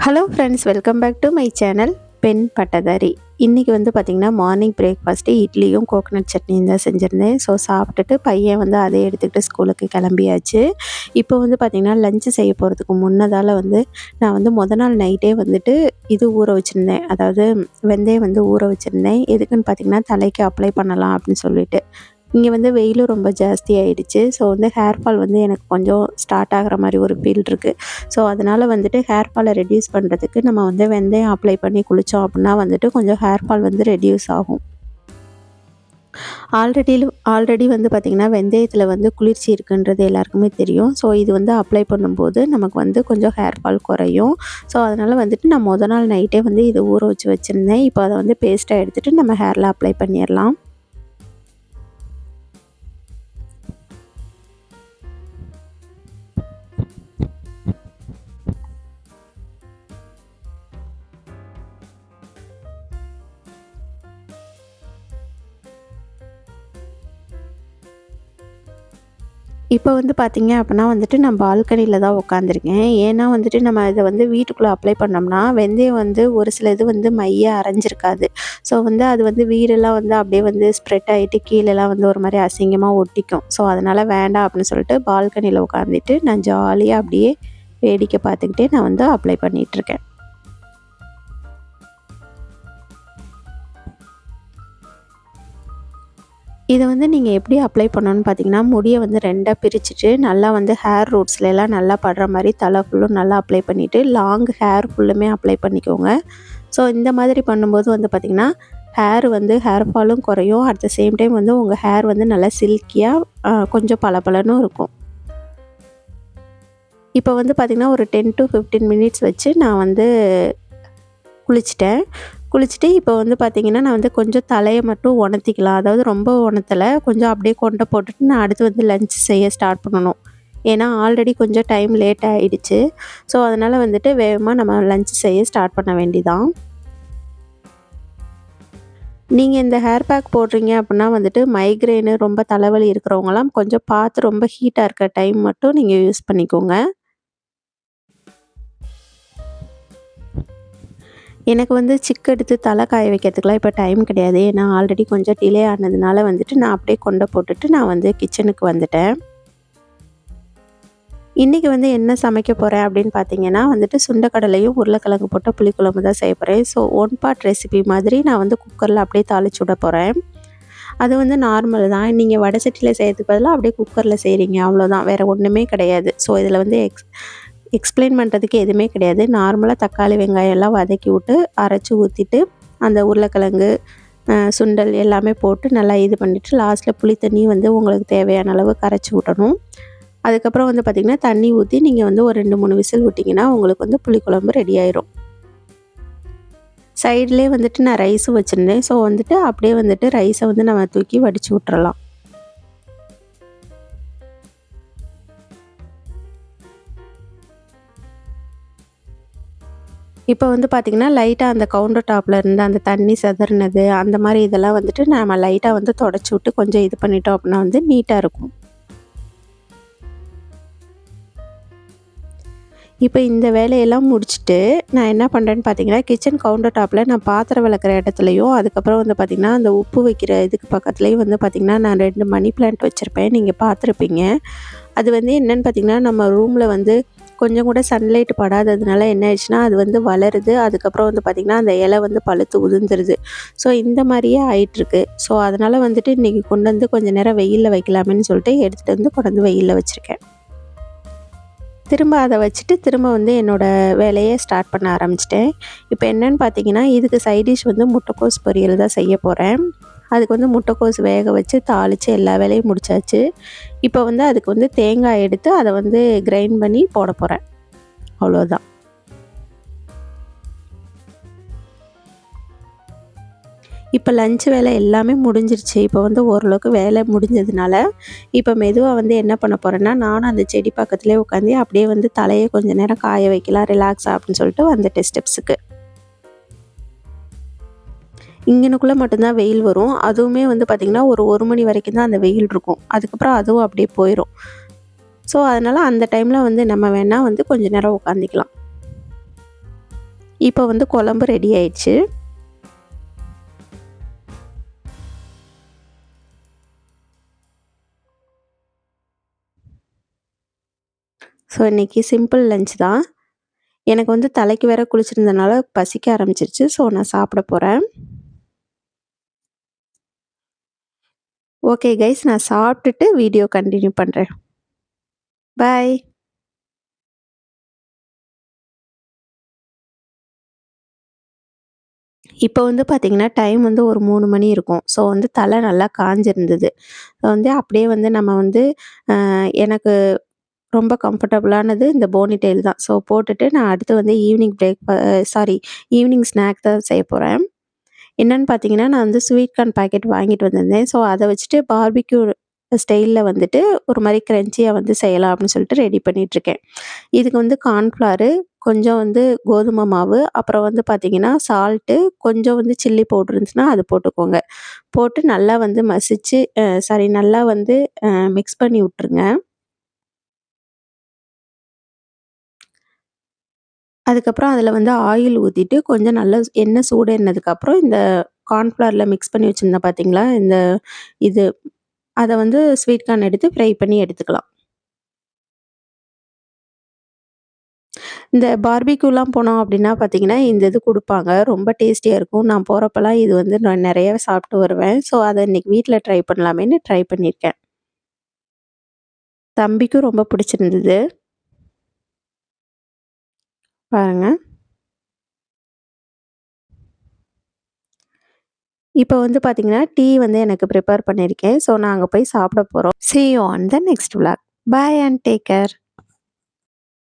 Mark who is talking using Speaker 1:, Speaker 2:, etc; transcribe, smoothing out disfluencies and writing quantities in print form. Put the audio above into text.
Speaker 1: Hello friends, welcome back to my channel பெண் பட்டதாரி. இன்றைக்கி வந்து பார்த்திங்கன்னா மார்னிங் பிரேக்ஃபாஸ்ட்டு இட்லியும் கோகனட் சட்னியும் தான் செஞ்சுருந்தேன். ஸோ சாப்பிட்டுட்டு பையன் வந்து அதை எடுத்துக்கிட்டு ஸ்கூலுக்கு கிளம்பியாச்சு. இப்போ வந்து பார்த்திங்கன்னா லஞ்சு செய்ய போகிறதுக்கு முன்னதால் வந்து நான் வந்து நாள் நைட்டே வந்துட்டு இது ஊற வச்சுருந்தேன். அதாவது வெந்தயம் வந்து ஊற வச்சுருந்தேன். எதுக்குன்னு பார்த்திங்கன்னா தலைக்கு அப்ளை பண்ணலாம் அப்படின்னு சொல்லிட்டு. இங்கே வந்து வெயிலும் ரொம்ப ஜாஸ்தி ஆகிடுச்சு. ஸோ வந்து ஹேர் ஃபால் வந்து எனக்கு கொஞ்சம் ஸ்டார்ட் ஆகிற மாதிரி ஒரு ஃபீல் இருக்குது. ஸோ அதனால் வந்துட்டு ஹேர் ஃபாலை ரெடியூஸ் பண்ணுறதுக்கு நம்ம வந்து வெந்தயம் அப்ளை பண்ணி குளித்தோம் அப்படின்னா வந்துட்டு கொஞ்சம் ஹேர் ஃபால் வந்து ரெடியூஸ் ஆகும். ஆல்ரெடி வந்து பார்த்திங்கன்னா வெந்தயத்தில் வந்து குளிர்ச்சி இருக்குன்றது எல்லாருக்குமே தெரியும். ஸோ இது வந்து அப்ளை பண்ணும்போது நமக்கு வந்து கொஞ்சம் ஹேர் ஃபால் குறையும். ஸோ அதனால் வந்துட்டு நான் நாள் நைட்டே வந்து இதை ஊற வச்சு வச்சுருந்தேன். இப்போ அதை வந்து பேஸ்ட்டாக எடுத்துகிட்டு நம்ம ஹேரில் அப்ளை பண்ணிடலாம். இப்போ வந்து பார்த்திங்க அப்படின்னா வந்துட்டு நான் பால்கனியில் தான் உட்காந்துருக்கேன். ஏன்னா வந்துட்டு நம்ம இதை வந்து வீட்டுக்குள்ளே அப்ளை பண்ணோம்னா வெந்தயம் வந்து ஒரு சில இது வந்து மைய அரைஞ்சிருக்காது. ஸோ வந்து அது வந்து வீடெல்லாம் வந்து அப்படியே வந்து ஸ்ப்ரெட் ஆகிட்டு கீழெல்லாம் வந்து ஒரு மாதிரி அசிங்கமாக ஒட்டிக்கும். ஸோ அதனால் வேண்டாம் அப்படின்னு சொல்லிட்டு பால்கனியில் உட்காந்துட்டு நான் ஜாலியாக அப்படியே வேடிக்கை பார்த்துக்கிட்டே நான் வந்து அப்ளை பண்ணிகிட்ருக்கேன். இதை வந்து நீங்கள் எப்படி அப்ளை பண்ணணும்னு பார்த்தீங்கன்னா, முடியை வந்து 2ஆக பிரிச்சுட்டு நல்லா வந்து ஹேர் ரூட்ஸ்லாம் நல்லா படுற மாதிரி தலை ஃபுல்லும் நல்லா அப்ளை பண்ணிவிட்டு லாங் ஹேர் ஃபுல்லுமே அப்ளை பண்ணிக்கோங்க. ஸோ இந்த மாதிரி பண்ணும்போது வந்து பார்த்திங்கன்னா ஹேர் ஃபாலும் குறையும். அட் த சேம் டைம் வந்து உங்கள் ஹேர் வந்து நல்லா சில்கியாக கொஞ்சம் பளபளன்னு இருக்கும். இப்போ வந்து பார்த்திங்கன்னா ஒரு 10 to 15 மினிட்ஸ் வச்சு நான் வந்து குளிச்சுட்டு இப்போ வந்து பார்த்திங்கன்னா நான் வந்து கொஞ்சம் தலையை மட்டும் உணர்த்திக்கலாம். அதாவது ரொம்ப உணர்த்தலை, கொஞ்சம் அப்படியே கொண்டை போட்டுட்டு நான் அடுத்து வந்து லஞ்ச் செய்ய ஸ்டார்ட் பண்ணணும். ஏன்னா ஆல்ரெடி கொஞ்சம் டைம் லேட் ஆகிடுச்சு. ஸோ அதனால் வந்துட்டு வேகமாக நம்ம லஞ்ச் செய்ய ஸ்டார்ட் பண்ண வேண்டிதான். நீங்கள் இந்த ஹேர் பேக் போடுறீங்க அப்படின்னா வந்துட்டு மைக்ரேனு ரொம்ப தலைவலி இருக்கிறவங்களாம் கொஞ்சம் பார்த்து ரொம்ப ஹீட்டாக இருக்க டைம் மட்டும் நீங்கள் யூஸ் பண்ணிக்கோங்க. எனக்கு வந்து சிக்கு எடுத்து தலை காய வைக்கிறதுக்குலாம் இப்போ டைம் கிடையாது. ஏன்னா ஆல்ரெடி கொஞ்சம் டிலே ஆனதுனால வந்துட்டு நான் அப்படியே கொண்டை போட்டுட்டு நான் வந்து கிச்சனுக்கு வந்துட்டேன். இன்றைக்கி வந்து என்ன சமைக்க போகிறேன் அப்படின்னு பார்த்தீங்கன்னா வந்துட்டு சுண்டைக்கடலையும் உருளைக்கிழங்கு போட்ட புளிக்குழம்பு தான் செய்ய போகிறேன். ஸோ 1 பார்ட் ரெசிபி மாதிரி நான் வந்து குக்கரில் அப்படியே தாளிச்சு விட போகிறேன். அது வந்து நார்மல் தான். நீங்கள் வடை சட்டியில் செய்கிறதுக்கு பதிலாக அப்படியே குக்கரில் செய்கிறீங்க, அவ்வளோதான், வேறு ஒன்றுமே கிடையாது. ஸோ இதில் வந்து எக்ஸ்பிளைன் பண்ணுறதுக்கு எதுவுமே கிடையாது. நார்மலாக தக்காளி வெங்காயம் எல்லாம் வதக்கி விட்டு அரைச்சி ஊற்றிட்டு அந்த உருளைக்கிழங்கு சுண்டல் எல்லாமே போட்டு நல்லா இது பண்ணிவிட்டு லாஸ்ட்டில் புளி தண்ணி வந்து உங்களுக்கு தேவையான அளவு கரைச்சி விட்டணும். அதுக்கப்புறம் வந்து பார்த்திங்கன்னா தண்ணி ஊற்றி நீங்கள் வந்து ஒரு 2-3 விசில் விட்டிங்கன்னா உங்களுக்கு வந்து புளிக்குழம்பு ரெடி ஆயிரும். சைட்லேயே வந்துட்டு நான் ரைஸும் வச்சுருந்தேன். ஸோ வந்துட்டு அப்படியே வந்துட்டு ரைஸை வந்து நம்ம தூக்கி வடித்து விட்டுறலாம். இப்போ வந்து பார்த்திங்கன்னா லைட்டாக அந்த கவுண்டர் டாப்பில் இருந்து அந்த தண்ணி சிதறினது அந்த மாதிரி இதெல்லாம் வந்துட்டு நம்ம லைட்டாக வந்து தொடச்சி விட்டு கொஞ்சம் இது பண்ணிட்டோம் அப்படின்னா வந்து நீட்டாக இருக்கும். இப்போ இந்த வேலையெல்லாம் முடிச்சுட்டு நான் என்ன பண்ணுறேன்னு பார்த்தீங்கன்னா கிச்சன் கவுண்டர் டாப்பில் நான் பாத்திரம் விளக்குற இடத்துலையும் அதுக்கப்புறம் வந்து பார்த்திங்கன்னா அந்த உப்பு வைக்கிற இதுக்கு பக்கத்துலேயும் வந்து பார்த்திங்கன்னா நான் 2 மணி பிளான்ட் வச்சுருப்பேன். நீங்கள் பார்த்துருப்பீங்க. அது வந்து என்னென்னு பார்த்திங்கன்னா நம்ம ரூமில் வந்து கொஞ்சம் கூட சன்லைட் படாததுனால என்ன ஆயிடுச்சுன்னா அது வந்து வளருது. அதுக்கப்புறம் வந்து பார்த்திங்கன்னா அந்த இலை வந்து பழுத்து உதிர்ந்துருது. ஸோ இந்த மாதிரியே ஆயிட்டுருக்கு. ஸோ அதனால் வந்துட்டு இன்றைக்கி கொண்டு வந்து கொஞ்சம் நேரம் வெயிலில் வைக்கலாமேன்னு சொல்லிட்டு எடுத்துகிட்டு வந்து கொண்டு வந்து வெயிலில் வச்சுருக்கேன். திரும்ப அதை வச்சுட்டு திரும்ப வந்து என்னோடய வேலையை ஸ்டார்ட் பண்ண ஆரம்பிச்சிட்டேன். இப்போ என்னென்னு பார்த்தீங்கன்னா இதுக்கு சைட் டிஷ் வந்து முட்டைக்கோஸ் பொரியல் தான் செய்ய போகிறேன். அதுக்கு வந்து முட்டைக்கோஸ் வேக வச்சு தாளித்து எல்லா வேலையும் முடிச்சாச்சு. இப்போ வந்து அதுக்கு வந்து தேங்காய் எடுத்து அதை வந்து கிரைண்ட் பண்ணி போட போகிறேன், அவ்வளோதான். இப்போ லஞ்ச் வேலை எல்லாமே முடிஞ்சிருச்சு. இப்போ வந்து ஓரளவுக்கு வேலை முடிஞ்சதுனால இப்போ மெதுவாக வந்து என்ன பண்ண போகிறேன்னா நானும் அந்த செடி பக்கத்துலேயே உட்காந்து அப்படியே வந்து தலையை கொஞ்சம் நேரம் காய வைக்கலாம் ரிலாக்ஸாக அப்படின்னு சொல்லிட்டு வந்துட்டேன் ஸ்டெப்ஸுக்கு. இங்கனுக்குள்ளே மட்டும்தான் வெயில் வரும். அதுவுமே வந்து பார்த்திங்கன்னா ஒரு மணி வரைக்கும் தான் அந்த வெயில் இருக்கும். அதுக்கப்புறம் அதுவும் அப்படியே போயிடும். ஸோ அதனால் அந்த டைமில் வந்து நம்ம வேணால் வந்து கொஞ்சம் நேரம் உட்காந்துக்கலாம். இப்போ வந்து குழம்பு ரெடி ஆயிடுச்சு. ஸோ இன்றைக்கி சிம்பிள் லஞ்ச் தான். எனக்கு வந்து தலைக்கு வேற குளிச்சிருந்தனால பசிக்க ஆரம்பிச்சிருச்சு. ஸோ நான் சாப்பிட போகிறேன். ஓகே கைஸ், நான் சாப்பிட்டுட்டு வீடியோ கண்டினியூ பண்ணுறேன். பாய். இப்போ வந்து பார்த்திங்கன்னா டைம் வந்து ஒரு 3 மணி இருக்கும். ஸோ வந்து தலை நல்லா காஞ்சிருந்தது. ஸோ வந்து அப்படியே வந்து நம்ம வந்து எனக்கு ரொம்ப கம்ஃபர்டபுளானது இந்த போனி டெயில் தான். ஸோ போட்டுட்டு நான் அடுத்து வந்து ஈவினிங் ஸ்நாக் தான் செய்ய போகிறேன். என்னன்னு பார்த்தீங்கன்னா, நான் வந்து ஸ்வீட் கார்ன் பாக்கெட் வாங்கிட்டு வந்திருந்தேன். ஸோ அத வச்சுட்டு பார்பிக்யூ ஸ்டைல்ல வந்துட்டு ஒரு மாரி கிரன்ச்சியா வந்து செய்யலாம் அப்படின்னு சொல்லிட்டு ரெடி பண்ணிட்டுருக்கேன். இதுக்கு வந்து கார்ன்ஃப்ளவரு, கொஞ்சம் வந்து கோதுமை மாவு, அப்புறம் வந்து பார்த்தீங்கன்னா சால்ட்டு, கொஞ்சம் வந்து சில்லி பவுடர் இருந்துச்சுன்னா அது போட்டுக்கோங்க. போட்டு நல்லா வந்து மசிச்சு நல்லா வந்து மிக்ஸ் பண்ணி விட்டுருங்க. அதுக்கப்புறம் அதில வந்து ஆயில் ஊத்திட்டு, கொஞ்சம் நல்லா எண்ணெய் சூடேறினதுக்கப்புறம் இந்த கார்ன்ஃப்ளவர்ல மிக்ஸ் பண்ணி வச்சிருந்தேன் பார்த்தீங்களா? இது அத வந்து ஸ்வீட் கார்ன் எடுத்து ஃப்ரை பண்ணி எடுத்துக்கலாம். இந்த பார்பிக்யூலாம் போனோம் அப்டின்னா பார்த்தீங்கன்னா, இந்த இது குடுப்பாங்க. ரொம்ப டேஸ்டியா இருக்கும். நான் போறப்பலாம் இது வந்து நான் நெறையவே சாப்பிட்டு வருவேன். ஸோ, அத இன்னைக்கு வீட்ல ட்ரை பண்ணலாமேன்னு ட்ரை பண்ணியிருக்கேன். தம்பிக்கும் ரொம்ப பிடிச்சிருந்தது. பாருங்க. இப்ப வந்து பார்த்தீங்கன்னா, டீ வந்து எனக்கு ப்ரிப்பேர் பண்ணியிருக்கேன். ஸோ, நான் அங்க போய் சாப்பிட போறோம். See you on the next vlog. Bye and take care.